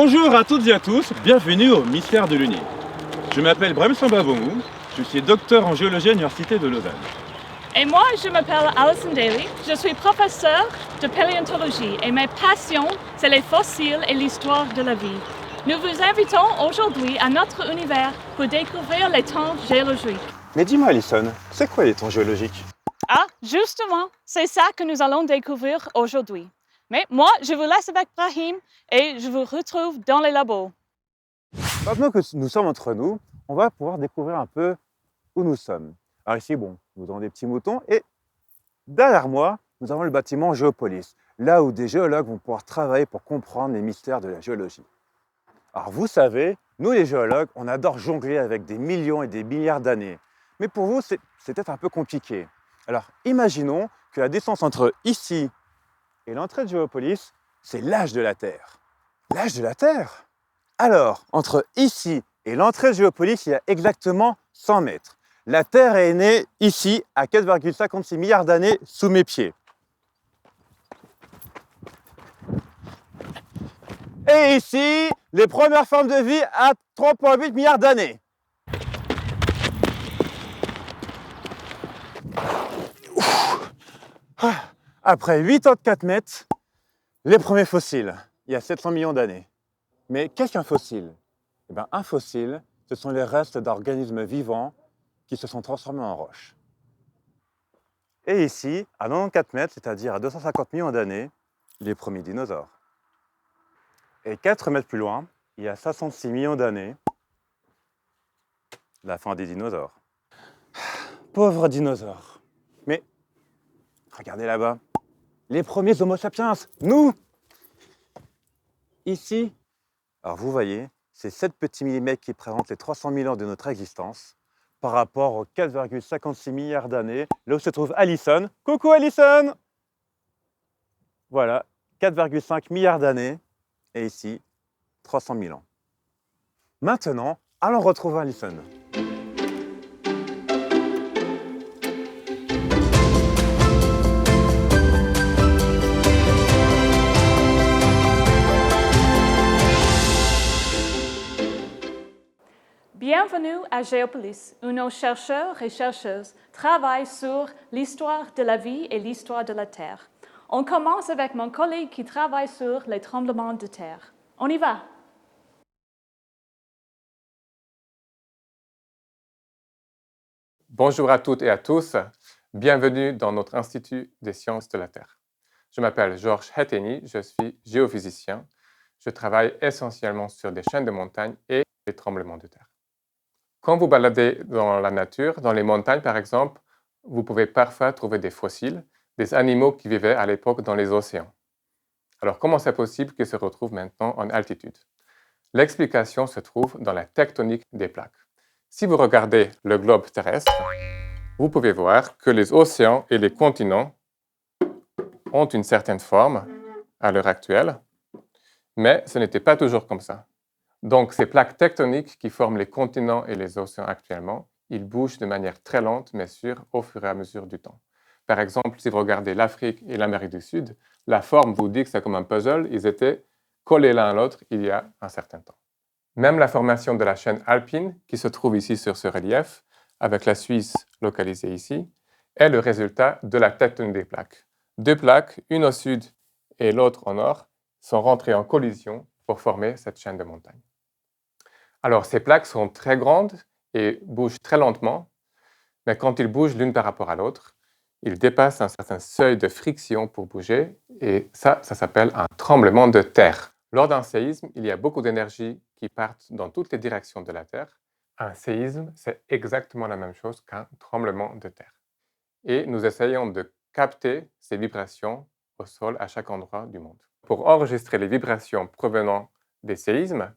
Bonjour à toutes et à tous, bienvenue au Mystère de l'Uni. Je m'appelle Brem Sambabongou, je suis docteur en géologie à l'Université de Lausanne. Et moi, je m'appelle Alison Daly, je suis professeure de paléontologie et ma passion, c'est les fossiles et l'histoire de la vie. Nous vous invitons aujourd'hui à notre univers pour découvrir les temps géologiques. Mais dis-moi Alison, c'est quoi les temps géologiques? Ah, justement, c'est ça que nous allons découvrir aujourd'hui. Mais moi, je vous laisse avec Brahim et je vous retrouve dans les labos. Maintenant que nous sommes entre nous, on va pouvoir découvrir un peu où nous sommes. Alors ici, nous avons des petits moutons et derrière moi, nous avons le bâtiment Géopolis, là où des géologues vont pouvoir travailler pour comprendre les mystères de la géologie. Alors vous savez, nous les géologues, on adore jongler avec des millions et des milliards d'années. Mais pour vous, c'est peut-être un peu compliqué. Alors imaginons que la distance entre ici et l'entrée de Géopolis, c'est l'âge de la Terre. L'âge de la Terre? Alors, entre ici et l'entrée de Géopolis, il y a exactement 100 mètres. La Terre est née ici, à 4,56 milliards d'années, sous mes pieds. Et ici, les premières formes de vie à 3,8 milliards d'années. Après 8 ans de 4 mètres, les premiers fossiles, il y a 700 millions d'années. Mais qu'est-ce qu'un fossile? Eh bien, un fossile, ce sont les restes d'organismes vivants qui se sont transformés en roches. Et ici, à 94 mètres, c'est-à-dire à 250 millions d'années, les premiers dinosaures. Et 4 mètres plus loin, il y a 66 millions d'années, la fin des dinosaures. Pauvres dinosaures. Mais regardez là-bas, les premiers Homo sapiens, nous! Ici, alors vous voyez, c'est 7 petits millimètres qui présentent les 300 000 ans de notre existence par rapport aux 4,56 milliards d'années, là où se trouve Alison. Coucou Alison! Voilà, 4,5 milliards d'années, et ici, 300 000 ans. Maintenant, allons retrouver Alison. Bienvenue à Géopolis, où nos chercheurs et chercheuses travaillent sur l'histoire de la vie et l'histoire de la Terre. On commence avec mon collègue qui travaille sur les tremblements de terre. On y va! Bonjour à toutes et à tous, bienvenue dans notre Institut des sciences de la Terre. Je m'appelle Georges Heteni, je suis géophysicien. Je travaille essentiellement sur des chaînes de montagnes et les tremblements de terre. Quand vous baladez dans la nature, dans les montagnes par exemple, vous pouvez parfois trouver des fossiles, des animaux qui vivaient à l'époque dans les océans. Alors comment c'est possible qu'ils se retrouvent maintenant en altitude? L'explication se trouve dans la tectonique des plaques. Si vous regardez le globe terrestre, vous pouvez voir que les océans et les continents ont une certaine forme à l'heure actuelle, mais ce n'était pas toujours comme ça. Donc ces plaques tectoniques qui forment les continents et les océans actuellement, ils bougent de manière très lente mais sûre au fur et à mesure du temps. Par exemple, si vous regardez l'Afrique et l'Amérique du Sud, la forme vous dit que c'est comme un puzzle, ils étaient collés l'un à l'autre il y a un certain temps. Même la formation de la chaîne alpine, qui se trouve ici sur ce relief, avec la Suisse localisée ici, est le résultat de la tectonique des plaques. Deux plaques, une au sud et l'autre au nord, sont rentrées en collision pour former cette chaîne de montagnes. Alors, ces plaques sont très grandes et bougent très lentement, mais quand ils bougent l'une par rapport à l'autre, ils dépassent un certain seuil de friction pour bouger, et ça s'appelle un tremblement de terre. Lors d'un séisme, il y a beaucoup d'énergie qui partent dans toutes les directions de la Terre. Un séisme, c'est exactement la même chose qu'un tremblement de terre. Et nous essayons de capter ces vibrations au sol à chaque endroit du monde. Pour enregistrer les vibrations provenant des séismes,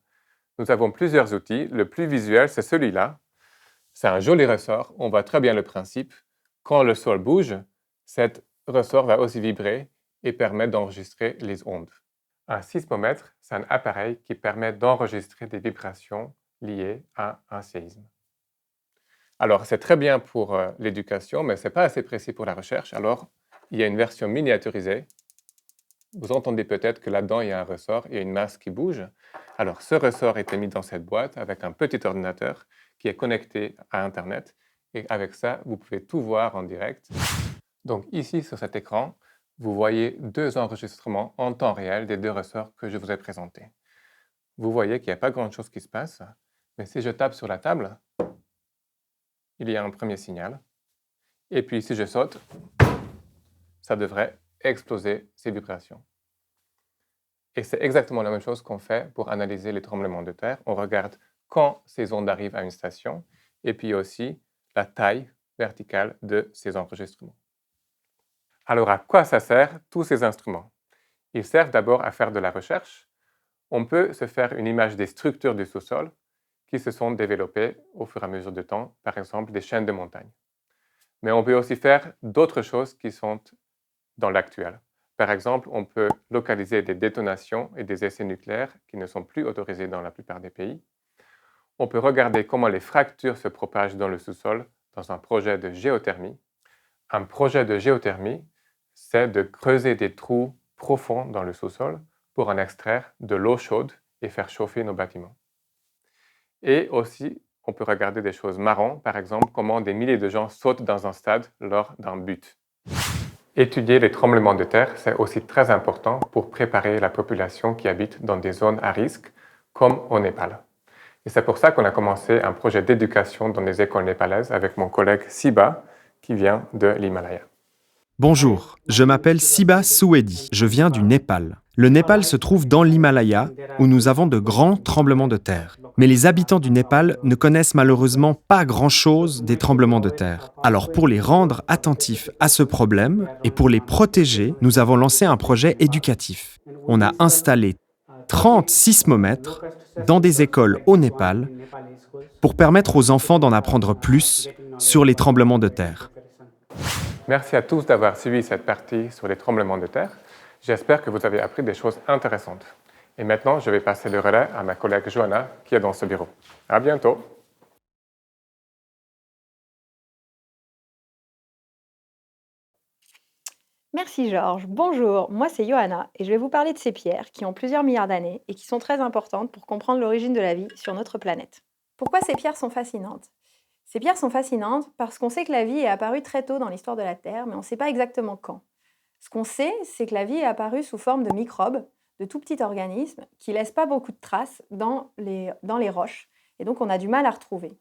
nous avons plusieurs outils. Le plus visuel, c'est celui-là. C'est un joli ressort. On voit très bien le principe. Quand le sol bouge, cet ressort va aussi vibrer et permettre d'enregistrer les ondes. Un sismomètre, c'est un appareil qui permet d'enregistrer des vibrations liées à un séisme. Alors, c'est très bien pour l'éducation, mais ce n'est pas assez précis pour la recherche. Alors, il y a une version miniaturisée Vous entendez peut-être que là-dedans, il y a un ressort et une masse qui bouge. Alors, ce ressort était mis dans cette boîte avec un petit ordinateur qui est connecté à Internet. Et avec ça, vous pouvez tout voir en direct. Donc ici, sur cet écran, vous voyez 2 enregistrements en temps réel des 2 ressorts que je vous ai présentés. Vous voyez qu'il n'y a pas grand-chose qui se passe, mais si je tape sur la table, il y a un premier signal. Et puis si je saute, ça devrait exploser ces vibrations. Et c'est exactement la même chose qu'on fait pour analyser les tremblements de terre. On regarde quand ces ondes arrivent à une station et puis aussi la taille verticale de ces enregistrements. Alors, à quoi ça sert tous ces instruments? Ils servent d'abord à faire de la recherche. On peut se faire une image des structures du sous-sol qui se sont développées au fur et à mesure du temps, par exemple des chaînes de montagnes. Mais on peut aussi faire d'autres choses qui sont dans l'actuel. Par exemple, on peut localiser des détonations et des essais nucléaires qui ne sont plus autorisés dans la plupart des pays. On peut regarder comment les fractures se propagent dans le sous-sol dans un projet de géothermie. Un projet de géothermie, c'est de creuser des trous profonds dans le sous-sol pour en extraire de l'eau chaude et faire chauffer nos bâtiments. Et aussi, on peut regarder des choses marrantes, par exemple, comment des milliers de gens sautent dans un stade lors d'un but. Étudier les tremblements de terre, c'est aussi très important pour préparer la population qui habite dans des zones à risque, comme au Népal. Et c'est pour ça qu'on a commencé un projet d'éducation dans les écoles népalaises avec mon collègue Siba, qui vient de l'Himalaya. Bonjour, je m'appelle Siba Souedi, je viens du Népal. Le Népal se trouve dans l'Himalaya, où nous avons de grands tremblements de terre. Mais les habitants du Népal ne connaissent malheureusement pas grand-chose des tremblements de terre. Alors pour les rendre attentifs à ce problème et pour les protéger, nous avons lancé un projet éducatif. On a installé 30 sismomètres dans des écoles au Népal pour permettre aux enfants d'en apprendre plus sur les tremblements de terre. Merci à tous d'avoir suivi cette partie sur les tremblements de terre. J'espère que vous avez appris des choses intéressantes. Et maintenant, je vais passer le relais à ma collègue Johanna, qui est dans ce bureau. À bientôt! Merci Georges. Bonjour, moi c'est Johanna et je vais vous parler de ces pierres qui ont plusieurs milliards d'années et qui sont très importantes pour comprendre l'origine de la vie sur notre planète. Pourquoi ces pierres sont fascinantes? Ces pierres sont fascinantes parce qu'on sait que la vie est apparue très tôt dans l'histoire de la Terre, mais on ne sait pas exactement quand. Ce qu'on sait, c'est que la vie est apparue sous forme de microbes, de tout petits organismes qui ne laissent pas beaucoup de traces dans les roches, et donc on a du mal à retrouver.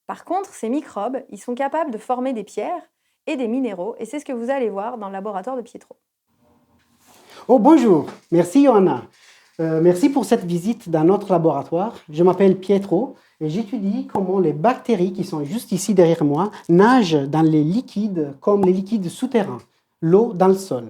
Par contre, ces microbes, ils sont capables de former des pierres et des minéraux, et c'est ce que vous allez voir dans le laboratoire de Pietro. Oh bonjour, merci Johanna. Merci pour cette visite dans notre laboratoire. Je m'appelle Pietro et j'étudie comment les bactéries qui sont juste ici derrière moi nagent dans les liquides comme les liquides souterrains, l'eau dans le sol.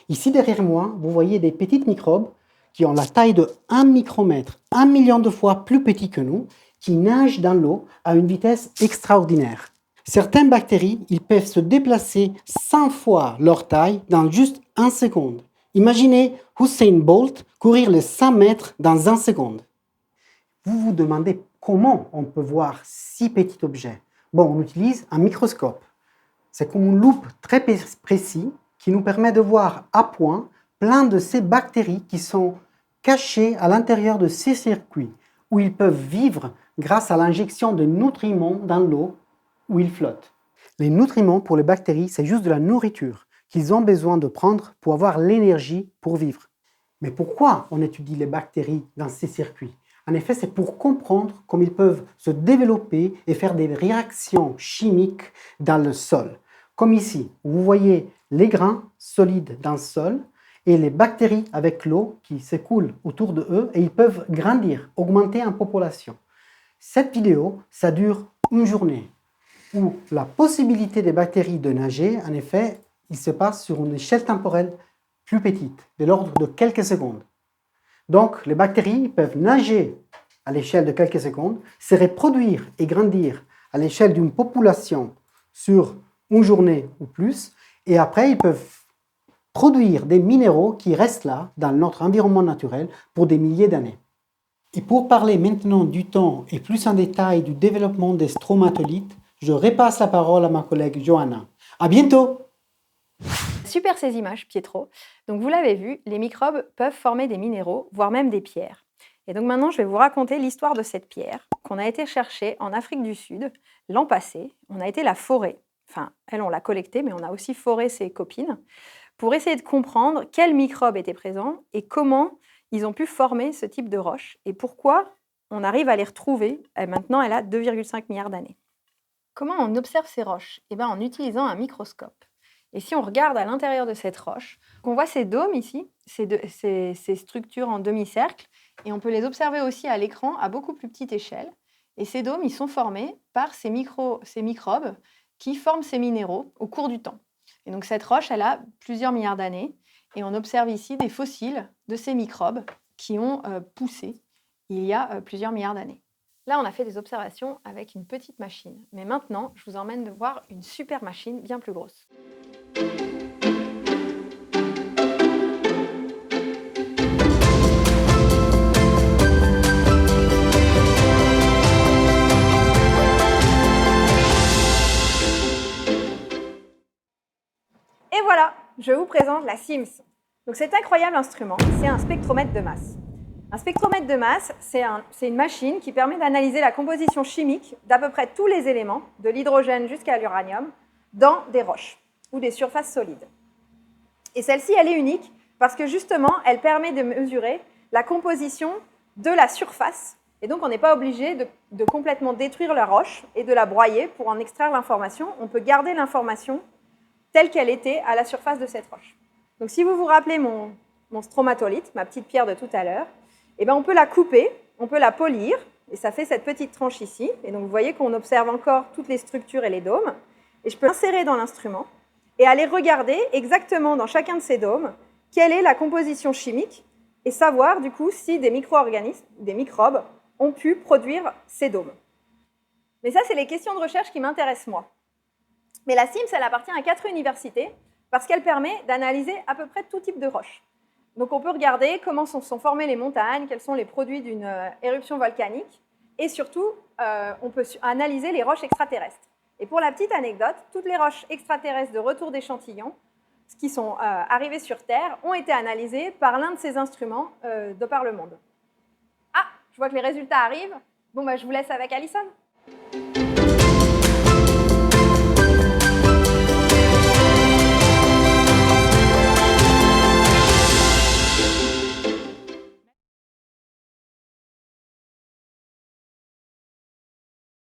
Ici derrière moi, vous voyez des petites microbes qui ont la taille de 1 micromètre, 1 million de fois plus petits que nous, qui nagent dans l'eau à une vitesse extraordinaire. Certaines bactéries, ils peuvent se déplacer 100 fois leur taille dans juste 1 seconde. Imaginez Usain Bolt courir les 100 mètres dans 1 seconde. Vous vous demandez comment on peut voir si petits objets. Bon, on utilise un microscope. C'est comme une loupe très précise qui nous permet de voir à point plein de ces bactéries qui sont cachées à l'intérieur de ces circuits où ils peuvent vivre grâce à l'injection de nutriments dans l'eau où ils flottent. Les nutriments pour les bactéries, c'est juste de la nourriture qu'ils ont besoin de prendre pour avoir l'énergie pour vivre. Mais pourquoi on étudie les bactéries dans ces circuits? En effet, c'est pour comprendre comment ils peuvent se développer et faire des réactions chimiques dans le sol. Comme ici, vous voyez les grains solides dans le sol et les bactéries avec l'eau qui s'écoule autour de eux et ils peuvent grandir, augmenter en population. Cette vidéo, ça dure une journée où la possibilité des bactéries de nager, en effet, il se passe sur une échelle temporelle plus petite, de l'ordre de quelques secondes. Donc, les bactéries peuvent nager à l'échelle de quelques secondes, se reproduire et grandir à l'échelle d'une population sur une journée ou plus, et après, ils peuvent produire des minéraux qui restent là, dans notre environnement naturel, pour des milliers d'années. Et pour parler maintenant du temps et plus en détail du développement des stromatolites, je repasse la parole à ma collègue Johanna. À bientôt! Super ces images, Pietro. Donc vous l'avez vu, les microbes peuvent former des minéraux, voire même des pierres. Et donc maintenant, je vais vous raconter l'histoire de cette pierre qu'on a été chercher en Afrique du Sud l'an passé. On a été la forer. Enfin, elle, on l'a collectée, mais on a aussi foré ses copines pour essayer de comprendre quels microbes étaient présents et comment ils ont pu former ce type de roche et pourquoi on arrive à les retrouver. Et maintenant, elle a 2,5 milliards d'années. Comment on observe ces roches? En utilisant un microscope. Et si on regarde à l'intérieur de cette roche, on voit ces dômes ici, ces structures en demi-cercle, et on peut les observer aussi à l'écran à beaucoup plus petite échelle. Et ces dômes, ils sont formés par ces microbes qui forment ces minéraux au cours du temps. Et donc cette roche, elle a plusieurs milliards d'années, et on observe ici des fossiles de ces microbes qui ont poussé il y a plusieurs milliards d'années. Là, on a fait des observations avec une petite machine. Mais maintenant, je vous emmène de voir une super machine bien plus grosse. Et voilà, je vous présente la SIMS. Donc cet incroyable instrument, c'est un spectromètre de masse. Un spectromètre de masse, c'est une machine qui permet d'analyser la composition chimique d'à peu près tous les éléments, de l'hydrogène jusqu'à l'uranium, dans des roches ou des surfaces solides. Et celle-ci, elle est unique parce que justement, elle permet de mesurer la composition de la surface. Et donc, on n'est pas obligé de complètement détruire la roche et de la broyer pour en extraire l'information. On peut garder l'information telle qu'elle était à la surface de cette roche. Donc, si vous vous rappelez mon stromatolite, ma petite pierre de tout à l'heure, on peut la couper, on peut la polir, et ça fait cette petite tranche ici. Et donc, vous voyez qu'on observe encore toutes les structures et les dômes. Et je peux l'insérer dans l'instrument et aller regarder exactement dans chacun de ces dômes quelle est la composition chimique et savoir du coup si des micro-organismes, des microbes, ont pu produire ces dômes. Mais ça, c'est les questions de recherche qui m'intéressent moi. Mais la SIMS, elle appartient à 4 universités parce qu'elle permet d'analyser à peu près tout type de roches. Donc on peut regarder comment sont formées les montagnes, quels sont les produits d'une éruption volcanique, et surtout, on peut analyser les roches extraterrestres. Et pour la petite anecdote, toutes les roches extraterrestres de retour d'échantillons qui sont arrivées sur Terre ont été analysées par l'un de ces instruments de par le monde. Ah, je vois que les résultats arrivent. Bon, je vous laisse avec Alison.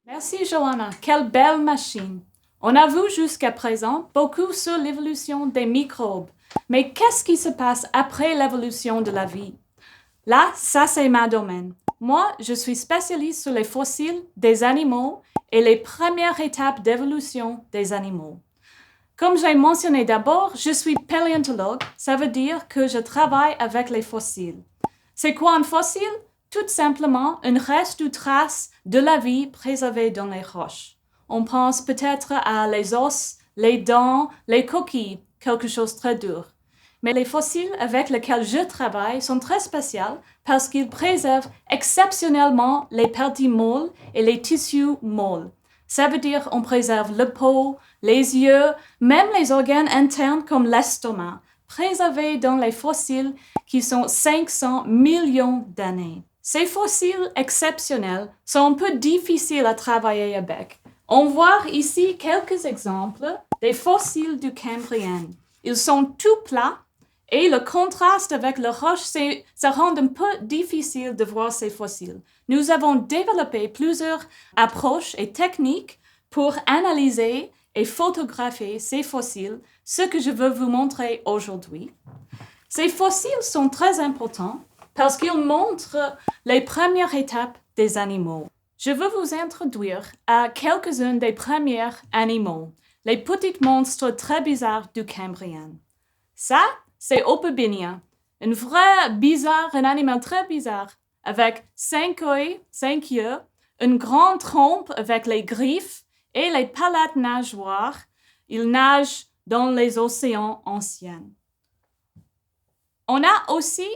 Merci Johanna, quelle belle machine. On a vu jusqu'à présent beaucoup sur l'évolution des microbes, mais qu'est-ce qui se passe après l'évolution de la vie? Là, ça c'est ma domaine. Moi, je suis spécialiste sur les fossiles des animaux et les premières étapes d'évolution des animaux. Comme j'ai mentionné d'abord, je suis paléontologue, ça veut dire que je travaille avec les fossiles. C'est quoi un fossile? Tout simplement un reste ou trace de la vie préservée dans les roches. On pense peut-être à les os, les dents, les coquilles, quelque chose de très dur. Mais les fossiles avec lesquels je travaille sont très spéciaux parce qu'ils préservent exceptionnellement les parties molles et les tissus molles. Ça veut dire qu'on préserve la peau, les yeux, même les organes internes comme l'estomac, préservés dans les fossiles qui sont 500 millions d'années. Ces fossiles exceptionnels sont un peu difficiles à travailler avec. On voit ici quelques exemples des fossiles du Cambrien. Ils sont tout plats et le contraste avec la roche, ça rend un peu difficile de voir ces fossiles. Nous avons développé plusieurs approches et techniques pour analyser et photographier ces fossiles, ce que je veux vous montrer aujourd'hui. Ces fossiles sont très importants parce qu'ils montrent les premières étapes des animaux. Je veux vous introduire à quelques-uns des premiers animaux, les petits monstres très bizarres du Cambrien. Ça, c'est Opabinia, un animal très bizarre, avec 5 œils, 5 yeux, une grande trompe avec les griffes et les palettes nageoires. Il nage dans les océans anciens. On a aussi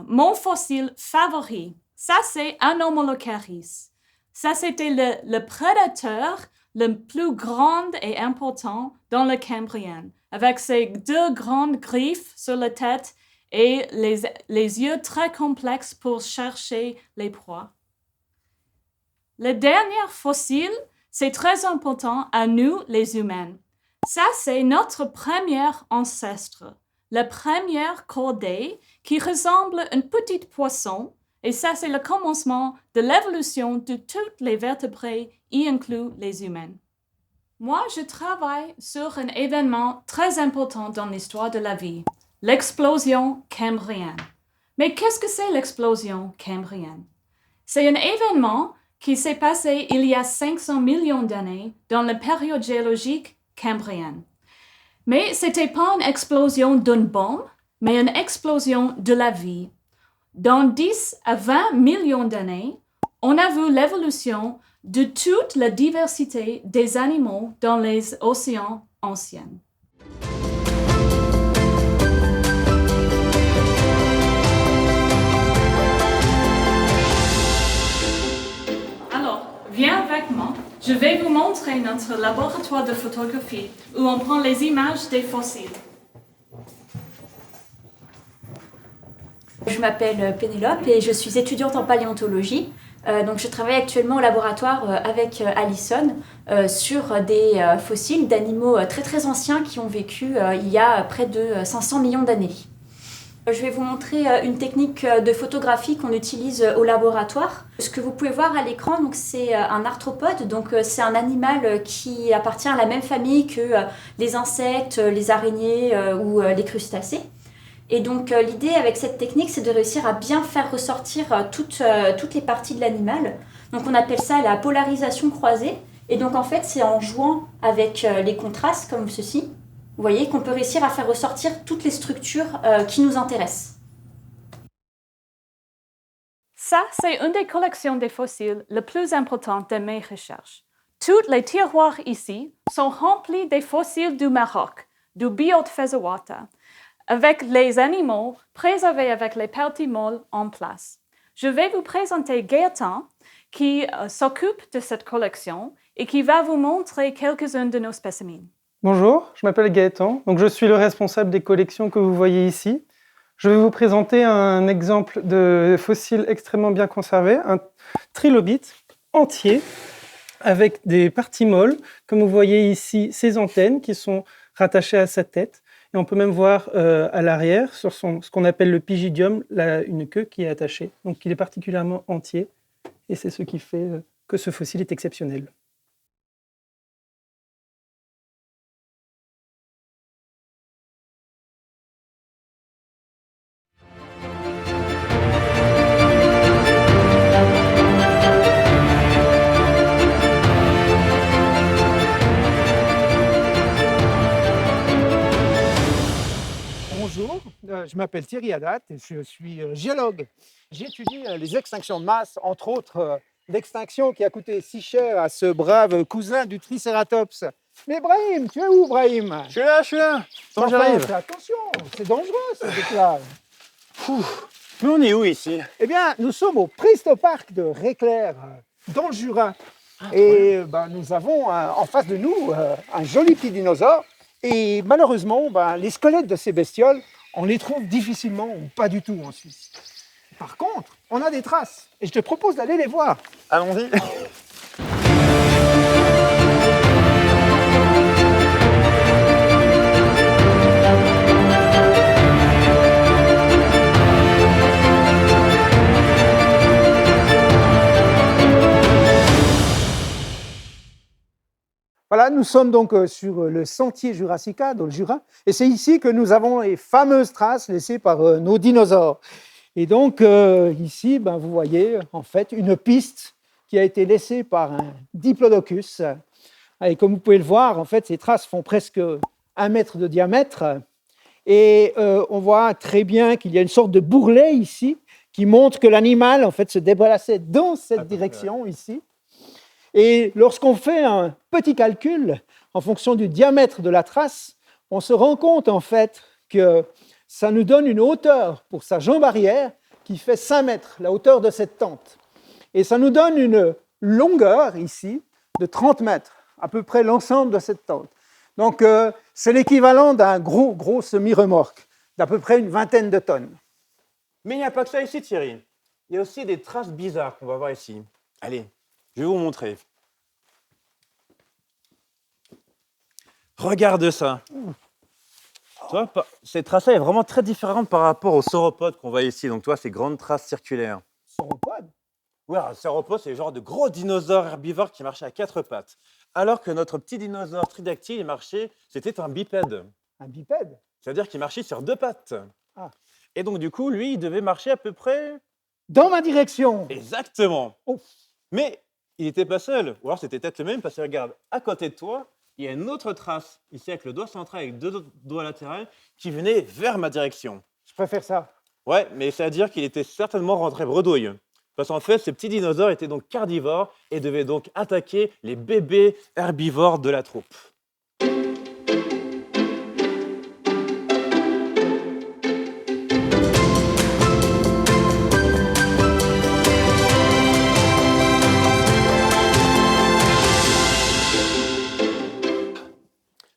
mon fossile favori. Ça, c'est Anomalocaris. Ça, c'était le prédateur le plus grand et important dans le Cambrien, avec ses 2 grandes griffes sur la tête et les yeux très complexes pour chercher les proies. Le dernier fossile, c'est très important à nous, les humains. Ça, c'est notre premier ancêtre, le premier cordé qui ressemble à un petit poisson. Et ça, c'est le commencement de l'évolution de toutes les vertébrés, y inclus les humains. Moi, je travaille sur un événement très important dans l'histoire de la vie, l'explosion cambrienne. Mais qu'est-ce que c'est l'explosion cambrienne? C'est un événement qui s'est passé il y a 500 millions d'années dans la période géologique cambrienne. Mais ce n'était pas une explosion d'une bombe, mais une explosion de la vie. Dans 10 à 20 millions d'années, on a vu l'évolution de toute la diversité des animaux dans les océans anciens. Alors, viens avec moi. Je vais vous montrer notre laboratoire de photographie où on prend les images des fossiles. Je m'appelle Pénélope et je suis étudiante en paléontologie. Donc je travaille actuellement au laboratoire avec Alison sur des fossiles d'animaux très très anciens qui ont vécu il y a près de 500 millions d'années. Je vais vous montrer une technique de photographie qu'on utilise au laboratoire. Ce que vous pouvez voir à l'écran, donc, c'est un arthropode, donc c'est un animal qui appartient à la même famille que les insectes, les araignées ou les crustacés. Et donc l'idée avec cette technique, c'est de réussir à bien faire ressortir toutes les parties de l'animal. Donc on appelle ça la polarisation croisée. Et donc en fait, c'est en jouant avec les contrastes comme ceci, vous voyez, qu'on peut réussir à faire ressortir toutes les structures qui nous intéressent. Ça, c'est une des collections des fossiles les plus importantes de mes recherches. Tous les tiroirs ici sont remplis des fossiles du Maroc, du Biot Fezawata, avec les animaux préservés avec les parties molles en place. Je vais vous présenter Gaëtan, qui s'occupe de cette collection et qui va vous montrer quelques-uns de nos spécimens. Bonjour, je m'appelle Gaëtan, donc je suis le responsable des collections que vous voyez ici. Je vais vous présenter un exemple de fossile extrêmement bien conservé, un trilobite entier avec des parties molles. Comme vous voyez ici, ses antennes qui sont rattachées à sa tête. Et on peut même voir à l'arrière, sur ce qu'on appelle le pygidium, une queue qui est attachée. Donc il est particulièrement entier et c'est ce qui fait que ce fossile est exceptionnel. Bonjour, je m'appelle Thierry Haddad et je suis géologue. J'étudie les extinctions de masse, entre autres l'extinction qui a coûté si cher à ce brave cousin du Triceratops. Mais Brahim, tu es où Brahim? Je suis là. Attends, j'arrive. Attention, c'est dangereux ce truc-là. Mais on est où ici? Eh bien, nous sommes au Pristoparc de Réclair, dans le Jura. Et nous avons en face de nous un joli petit dinosaure. Et malheureusement, les squelettes de ces bestioles, on les trouve difficilement ou pas du tout en Suisse. Par contre, on a des traces et je te propose d'aller les voir. Allons-y. Voilà, nous sommes donc sur le sentier Jurassica, dans le Jura, et c'est ici que nous avons les fameuses traces laissées par nos dinosaures. Et donc ici, vous voyez en fait une piste qui a été laissée par un Diplodocus. Et comme vous pouvez le voir, en fait, ces traces font presque 1 mètre de diamètre. Et on voit très bien qu'il y a une sorte de bourrelet ici qui montre que l'animal en fait se déplaçait dans cette direction ici. Et lorsqu'on fait un petit calcul en fonction du diamètre de la trace, on se rend compte en fait que ça nous donne une hauteur pour sa jambe arrière qui fait 5 mètres, la hauteur de cette tente. Et ça nous donne une longueur ici de 30 mètres. à peu près l'ensemble de cette tente. Donc, c'est l'équivalent d'un gros semi-remorque, d'à peu près une vingtaine de tonnes. Mais il n'y a pas que ça ici, Thierry. Il y a aussi des traces bizarres qu'on va voir ici. Allez, je vais vous montrer. Regarde ça. Tu vois, cette trace-là est vraiment très différente par rapport aux sauropodes qu'on voit ici. Donc, tu vois, ces grandes traces circulaires. Sauropodes? Oui, un sauropode, c'est le genre de gros dinosaures herbivores qui marchaient à quatre pattes. Alors que notre petit dinosaure tridactyle, il marchait, c'était un bipède. Un bipède? C'est-à-dire qu'il marchait sur deux pattes. Ah. Et donc, du coup, lui, il devait marcher à peu près... Dans ma direction. Exactement. Ouf. Mais il n'était pas seul. Ou alors, c'était peut-être le même, parce que regarde, à côté de toi, il y a une autre trace, ici avec le doigt central, avec deux autres doigts latéraux, qui venait vers ma direction. Je préfère ça. Ouais, mais c'est-à-dire qu'il était certainement rentré bredouille. Parce qu'en fait, ces petits dinosaures étaient donc carnivores et devaient donc attaquer les bébés herbivores de la troupe.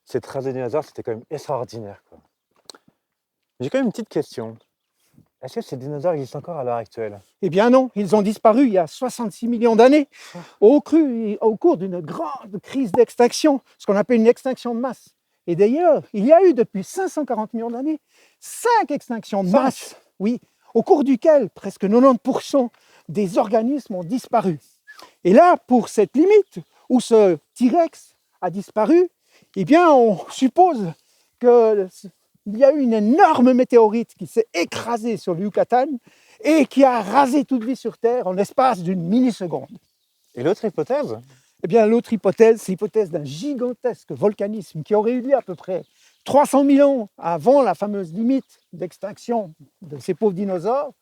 Ces traces de dinosaures, c'était quand même extraordinaire, quoi. J'ai quand même une petite question. Est-ce que ces dinosaures existent encore à l'heure actuelle? Eh bien non, ils ont disparu il y a 66 millions d'années, au cours d'une grande crise d'extinction, ce qu'on appelle une extinction de masse. Et d'ailleurs, il y a eu depuis 540 millions d'années 5 extinctions de masse, oui, au cours duquel presque 90% des organismes ont disparu. Et là, pour cette limite, où ce T-Rex a disparu, eh bien, on suppose qu'il y a eu une énorme météorite qui s'est écrasée sur le Yucatan et qui a rasé toute vie sur Terre en l'espace d'une milliseconde. Et l'autre hypothèse? Eh bien, l'autre hypothèse, c'est l'hypothèse d'un gigantesque volcanisme qui aurait eu lieu à peu près 300 000 ans avant la fameuse limite d'extinction de ces pauvres dinosaures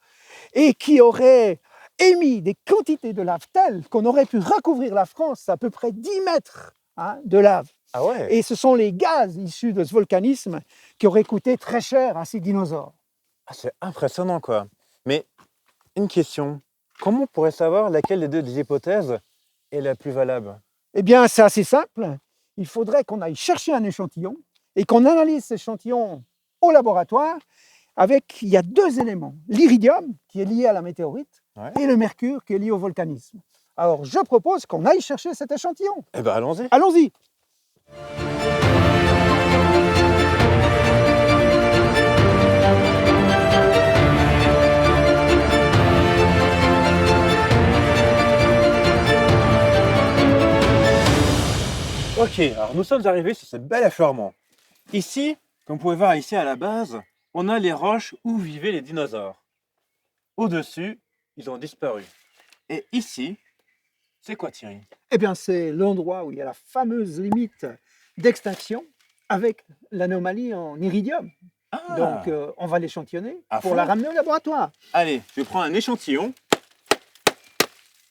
et qui aurait émis des quantités de lave telles qu'on aurait pu recouvrir la France à peu près 10 mètres de lave. Ah ouais? Et ce sont les gaz issus de ce volcanisme qui auraient coûté très cher à ces dinosaures. Ah, c'est impressionnant, quoi. Mais une question, comment on pourrait savoir laquelle des deux des hypothèses est la plus valable? Eh bien, c'est assez simple. Il faudrait qu'on aille chercher un échantillon et qu'on analyse cet échantillon au laboratoire avec, il y a deux éléments, l'iridium qui est lié à la météorite et le mercure qui est lié au volcanisme. Alors, je propose qu'on aille chercher cet échantillon. Eh bien, allons-y. Allons-y. Ok, alors nous sommes arrivés sur ce bel affleurement. Ici, comme vous pouvez voir ici à la base, on a les roches où vivaient les dinosaures. Au-dessus, ils ont disparu. Et ici, c'est quoi, Thierry? Eh bien, c'est l'endroit où il y a la fameuse limite d'extinction avec l'anomalie en iridium. Ah. Donc, on va l'échantillonner À pour fond. la ramener au laboratoire. Allez, je prends un échantillon.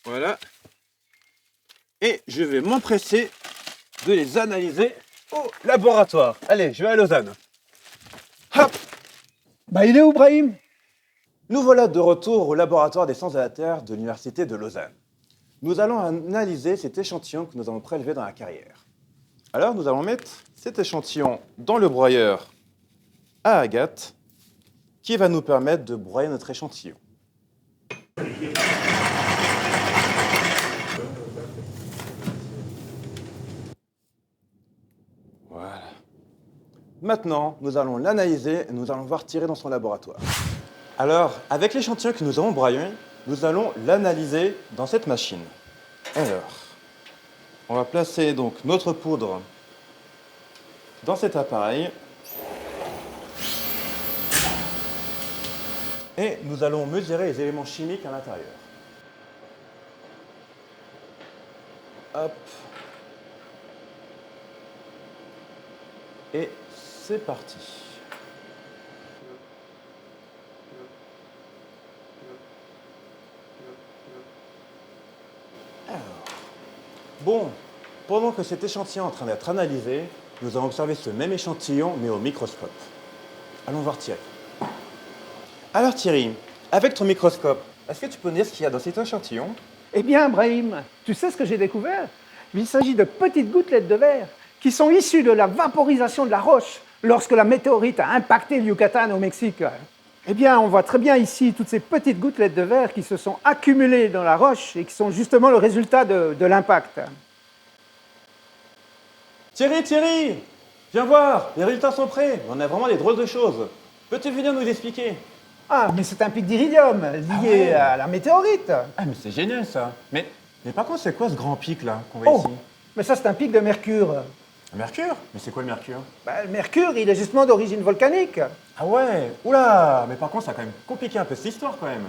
Voilà. Et je vais m'empresser de les analyser au laboratoire. Allez, je vais à Lausanne. Hop! Bah, il est où, Brahim? Nous voilà de retour au laboratoire des sciences de la Terre de l'Université de Lausanne. Nous allons analyser cet échantillon que nous avons prélevé dans la carrière. Alors, nous allons mettre cet échantillon dans le broyeur à Agathe, qui va nous permettre de broyer notre échantillon. Voilà. Maintenant, nous allons l'analyser et nous allons voir tirer dans son laboratoire. Alors, avec l'échantillon que nous avons broyé, nous allons l'analyser dans cette machine. Alors, on va placer donc notre poudre dans cet appareil. Et nous allons mesurer les éléments chimiques à l'intérieur. Hop. Et c'est parti. Alors, bon, pendant que cet échantillon est en train d'être analysé, nous allons observer ce même échantillon, mais au microscope. Allons voir Thierry. Alors Thierry, avec ton microscope, est-ce que tu peux nous dire ce qu'il y a dans cet échantillon? Eh bien, Brahim, tu sais ce que j'ai découvert? Il s'agit de petites gouttelettes de verre qui sont issues de la vaporisation de la roche lorsque la météorite a impacté le Yucatan au Mexique. Eh bien, on voit très bien ici toutes ces petites gouttelettes de verre qui se sont accumulées dans la roche et qui sont justement le résultat de l'impact. Thierry, viens voir, les résultats sont prêts. On a vraiment des drôles de choses. Peux-tu venir nous expliquer? Ah, mais c'est un pic d'iridium lié à la météorite. Ah, mais c'est génial ça. Mais par contre, c'est quoi ce grand pic là qu'on voit Oh, ici? mais ça c'est un pic de mercure. Un mercure? Mais c'est quoi le mercure? Le mercure, il est justement d'origine volcanique. Ah ouais, oula, mais par contre, ça a quand même compliqué un peu cette histoire quand même.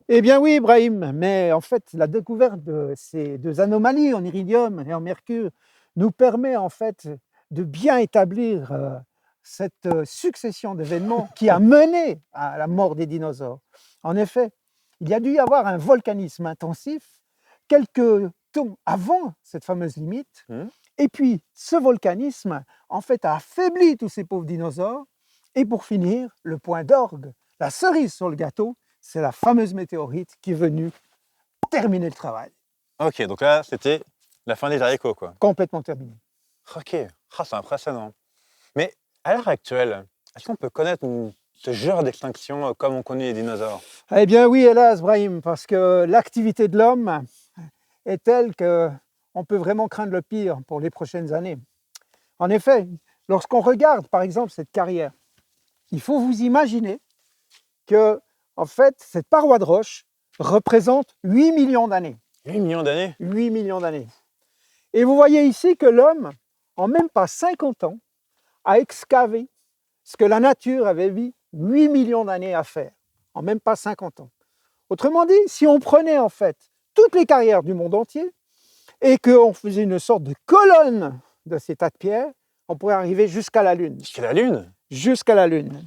Eh bien oui, Ibrahim, mais en fait, la découverte de ces deux anomalies en iridium et en mercure nous permet en fait de bien établir cette succession d'événements qui a mené à la mort des dinosaures. En effet, il y a dû y avoir un volcanisme intensif quelques temps avant cette fameuse limite, et puis ce volcanisme en fait a affaibli tous ces pauvres dinosaures, et pour finir, le point d'orgue, la cerise sur le gâteau, c'est la fameuse météorite qui est venue terminer le travail. Ok, donc là, c'était la fin des haricots, quoi. Complètement terminé. Ok, c'est impressionnant. Mais à l'heure actuelle, est-ce qu'on peut connaître ce genre d'extinction comme on connaît les dinosaures? Eh bien oui, hélas, Brahim, parce que l'activité de l'homme est telle qu'on peut vraiment craindre le pire pour les prochaines années. En effet, lorsqu'on regarde par exemple cette carrière, il faut vous imaginer que en fait, cette paroi de roche représente 8 millions d'années. 8 millions d'années? 8 millions d'années. Et vous voyez ici que l'homme, en même pas 50 ans, a excavé ce que la nature avait mis 8 millions d'années à faire, en même pas 50 ans. Autrement dit, si on prenait en fait toutes les carrières du monde entier et qu'on faisait une sorte de colonne de ces tas de pierres, on pourrait arriver jusqu'à la Lune. Jusqu'à la Lune? Jusqu'à la Lune.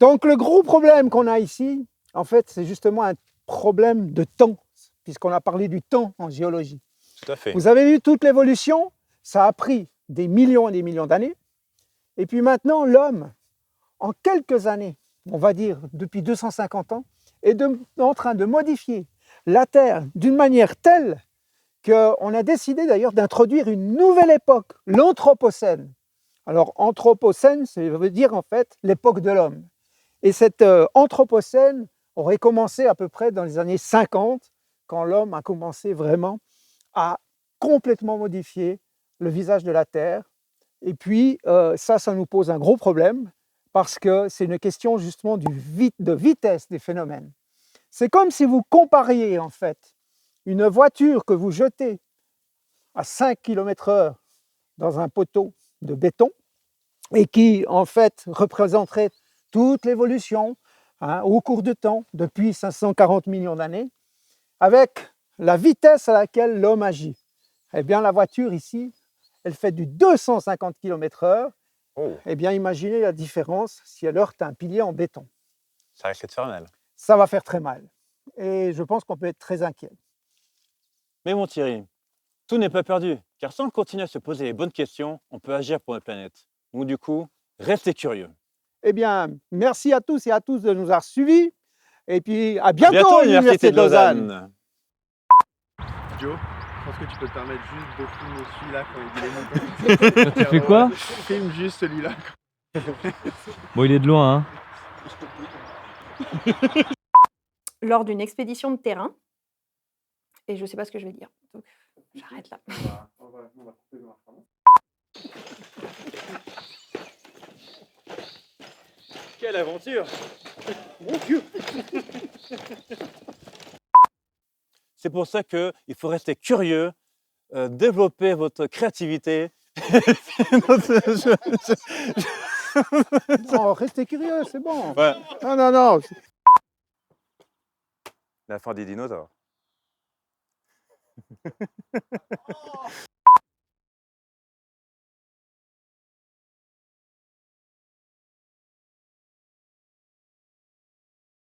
Donc le gros problème qu'on a ici, en fait, c'est justement un problème de temps, puisqu'on a parlé du temps en géologie. Tout à fait. Vous avez vu toute l'évolution, ça a pris des millions et des millions d'années. Et puis maintenant, l'homme, en quelques années, on va dire depuis 250 ans, est en train de modifier la Terre d'une manière telle qu'on a décidé d'ailleurs d'introduire une nouvelle époque, l'Anthropocène. Alors, Anthropocène, ça veut dire en fait l'époque de l'homme. Et cette Anthropocène aurait commencé à peu près dans les années 50, quand l'homme a commencé vraiment à complètement modifier le visage de la Terre. Et puis, ça nous pose un gros problème, parce que c'est une question justement de vitesse des phénomènes. C'est comme si vous compariez en fait une voiture que vous jetez à 5 km/h dans un poteau de béton, et qui en fait représenterait toute l'évolution au cours du temps, depuis 540 millions d'années, avec la vitesse à laquelle l'homme agit. Eh bien, la voiture ici, elle fait du 250 km/h. Oh. Eh bien, imaginez la différence si elle heurte un pilier en béton. Ça risque de faire mal. Ça va faire très mal. Et je pense qu'on peut être très inquiet. Mais bon Thierry, tout n'est pas perdu, car si on continue à se poser les bonnes questions, on peut agir pour notre planète. Donc du coup, restez curieux. Eh bien, merci à tous et à tous de nous avoir suivis. Et puis, à bientôt, à l'Université de Lausanne. Joe, je pense que tu peux te permettre juste de filmer celui-là quand il dit les mots. Tu fais quoi? Filme juste celui-là. Bon, il est de loin, hein. Lors d'une expédition de terrain, et je ne sais pas ce que je vais dire, donc j'arrête là. Quelle aventure! Mon Dieu! C'est pour ça qu'il faut rester curieux, développer votre créativité. Non, restez curieux, c'est bon. Ouais. Non. La fin des dinosaures.